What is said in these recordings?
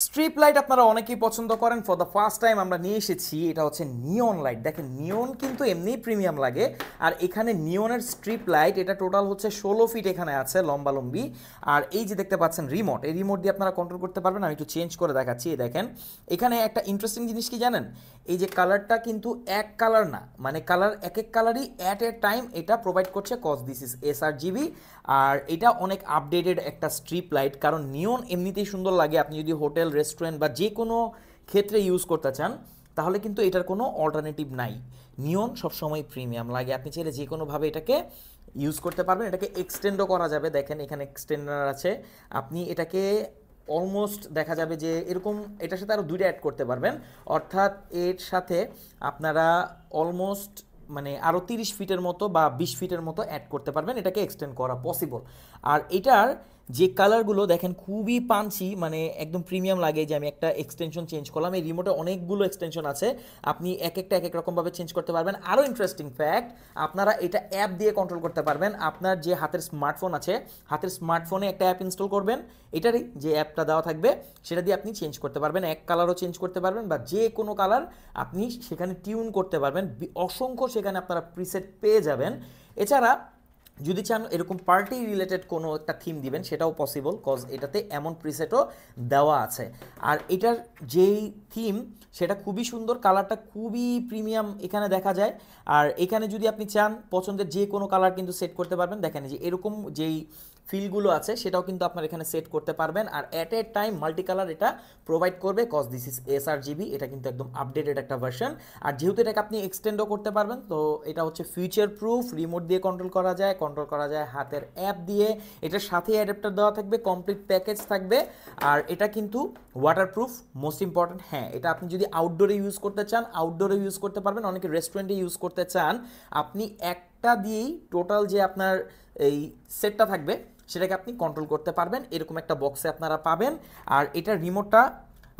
Strip light আপনারা অনেকেই পছন্দ করেন। ফর দ্য ফার্স্ট টাইম আমরা নিয়ে এসেছি, এটা হচ্ছে নিয়ন লাইট। দেখেন নিয়ন কিন্তু এমনিই প্রিমিয়াম লাগে, আর এখানে নিয়নের স্ট্রিপ লাইট, এটা টোটাল হচ্ছে 16 ফিট এখানে আছে লম্বালম্বি। আর এই যে দেখতে পাচ্ছেন রিমোট, এই রিমোট দিয়ে আপনারা কন্ট্রোল করতে পারবেন। আমি একটু চেঞ্জ করে দেখাচ্ছি। এই দেখেন এখানে একটা ইন্টারেস্টিং জিনিস কি জানেন, এই যে কালারটা কিন্তু এক কালার না, মানে কালার এক এক কালারই অ্যাট এ টাইম এটা প্রোভাইড করছে, কজ দিস ইজ SRGB। আর এটা অনেক আপডেটেড একটা স্ট্রিপ লাইট, কারণ নিয়ন এমনিতেই সুন্দর লাগে। আপনি যদি হোটেল, রেস্টুরেন্ট বা যে কোনো ক্ষেত্রে ইউজ করতে চান, তাহলে কিন্তু এটার কোনো অল্টারনেটিভ নাই। নিয়ন সবসময় প্রিমিয়াম লাগে। আপনি চাইলে যে কোনোভাবে এটাকে ইউজ করতে পারবেন। এটাকে এক্সটেন্ডও করা যাবে, দেখেন এখানে এক্সটেন্ডার আছে। আপনি এটাকে অলমোস্ট দেখা যাবে যে এরকম, এটার সাথে আরও দুইটা অ্যাড করতে পারবেন, অর্থাৎ এর সাথে আপনারা অলমোস্ট মানে আরও 30 ফিটের মতো বা 20 ফিটের মতো অ্যাড করতে পারবেন, এটাকে এক্সটেন্ড করা পসিবল। আর এটার যে কালারগুলো দেখেন খুবই পাঞ্চি, মানে একদম প্রিমিয়াম লাগে। যে আমি একটা এক্সটেনশন চেঞ্জ করলাম, এই রিমোটে অনেকগুলো এক্সটেনশন আছে, আপনি এক একটা এক এক রকমভাবে চেঞ্জ করতে পারবেন। আরও ইন্টারেস্টিং ফ্যাক্ট, আপনারা এটা অ্যাপ দিয়ে কন্ট্রোল করতে পারবেন। আপনার যে হাতের স্মার্টফোন আছে, হাতের স্মার্টফোনে একটা অ্যাপ ইনস্টল করবেন, এটারই যে অ্যাপটা দেওয়া থাকবে সেটা দিয়ে আপনি চেঞ্জ করতে পারবেন। এক কালারও চেঞ্জ করতে পারবেন, বা যে কোনো কালার আপনি সেখানে টিউন করতে পারবেন। অসংখ্য সেখানে আপনারা প্রিসেট পেয়ে যাবেন। এছাড়া যদি চান এরকম পার্টি রিলেটেড কোনো একটা থিম দিবেন, সেটাও পসিবল, কজ এটাতে এমন প্রিসেটও দেওয়া আছে। আর এটার যেই থিম সেটা খুবই সুন্দর, কালারটা খুবই প্রিমিয়াম এখানে দেখা যায়। আর এখানে যদি আপনি চান পছন্দের যে কোনো কালার কিন্তু সেট করতে পারবেন। দেখেন যে এরকম যেই ফিলগুলো আছে সেটাও কিন্তু আপনার এখানে সেট করতে পারবেন। আর at a time multi colour এটা প্রোভাইড করবে, কজ দিস ইজ SRGB। এটা কিন্তু একদম আপডেটেড একটা ভার্সন। আর যেহেতু এটাকে আপনি এক্সটেন্ডও করতে পারবেন, তো এটা হচ্ছে ফিউচার প্রুফ। রিমোট দিয়ে কন্ট্রোল করা যায় হাতের অ্যাপ দিয়ে। এটার সাথে অ্যাডাপ্টার দেওয়া থাকবে, কমপ্লিট প্যাকেজ থাকবে। আর এটা কিন্তু ওয়াটারপ্রুফ, মোস্ট ইম্পর্ট্যান্ট। হ্যাঁ, এটা আপনি যদি আউটডোরে ইউজ করতে চান, আউটডোরে ইউজ করতে পারবেন। অনেকে রেস্টুরেন্টে ইউজ করতে চান, আপনি একটা দিয়েই টোটাল যে আপনার এই সেটটা থাকবে সেটাকে আপনি কন্ট্রোল করতে পারবেন। এরকম একটা বক্সে আপনারা পাবেন। আর এটার রিমোটটা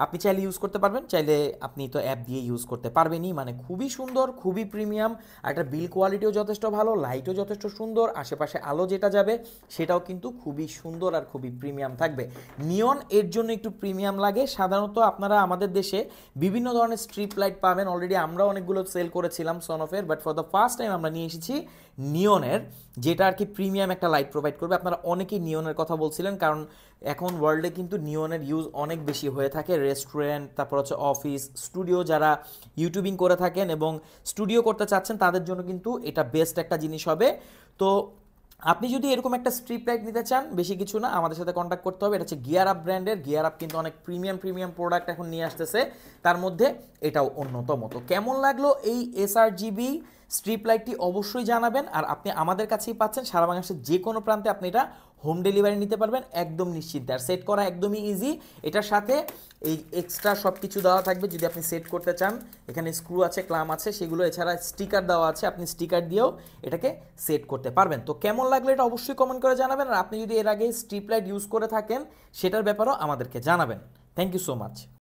আপনি চাইলে ইউজ করতে পারবেন, চাইলে আপনি তো অ্যাপ দিয়ে ইউজ করতে পারবেনই। মানে খুবই সুন্দর, খুবই প্রিমিয়াম। আর এটার বিল কোয়ালিটিও যথেষ্ট ভালো, লাইটও যথেষ্ট সুন্দর, আশেপাশে আলো যেটা যাবে সেটাও কিন্তু খুবই সুন্দর আর খুবই প্রিমিয়াম থাকবে। নিয়ন এর জন্য একটু প্রিমিয়াম লাগে। সাধারণত আপনারা আমাদের দেশে বিভিন্ন ধরনের স্ট্রিপ লাইট পাবেন, অলরেডি আমরা অনেকগুলো সেল করেছিলাম সনফের, but for the first time আমরা নিয়ে এসেছি নিয়নের, যেটা আর কি প্রিমিয়াম একটা লাইট প্রোভাইড করবে। আপনারা অনেকেই নিয়নের কথা বলছিলেন, কারণ এখন ওয়ার্ল্ডে কিন্তু নিয়নের ইউজ অনেক বেশি হয়ে থাকে। রেস্টুরেন্ট, তারপর হচ্ছে অফিস, স্টুডিও, যারা ইউটিউবিং করে থাকেন এবং স্টুডিও করতে চাচ্ছেন তাদের জন্য কিন্তু এটা বেস্ট একটা জিনিস হবে। তো আপনি যদি এরকম একটা স্ট্রিপ লাইট নিতে চান, বেশি কিছু না, আমাদের সাথে কন্ট্যাক্ট করতে হবে। এটা হচ্ছে গিয়ার আপ ব্র্যান্ডের। গিয়ার আপ কিন্তু অনেক প্রিমিয়াম প্রোডাক্ট এখন নিয়ে আসতেছে, তার মধ্যে এটাও অন্যতম। তো কেমন লাগলো এই SRGB স্ট্রিপ লাইটটি অবশ্যই জানাবেন। আর আপনি আমাদের কাছেই পাচ্ছেন, সারা বাংলাদেশের যে কোনো প্রান্তে আপনি এটা হোম ডেলিভারি নিতে পারবেন একদম নিশ্চিন্তে। আর সেট করা একদমই ইজি। এটার সাথে এই এক্সট্রা সব কিছু দেওয়া থাকবে যদি আপনি সেট করতে চান। এখানে স্ক্রু আছে, ক্লাম আছে, সেগুলো। এছাড়া স্টিকার দেওয়া আছে, আপনি স্টিকার দিয়েও এটাকে সেট করতে পারবেন। তো কেমন লাগলো এটা অবশ্যই কমেন্ট করে জানাবেন। আর আপনি যদি এর আগে স্ট্রিপ লাইট ইউজ করে থাকেন সেটার ব্যাপারেও আমাদেরকে জানাবেন। Thank you so much.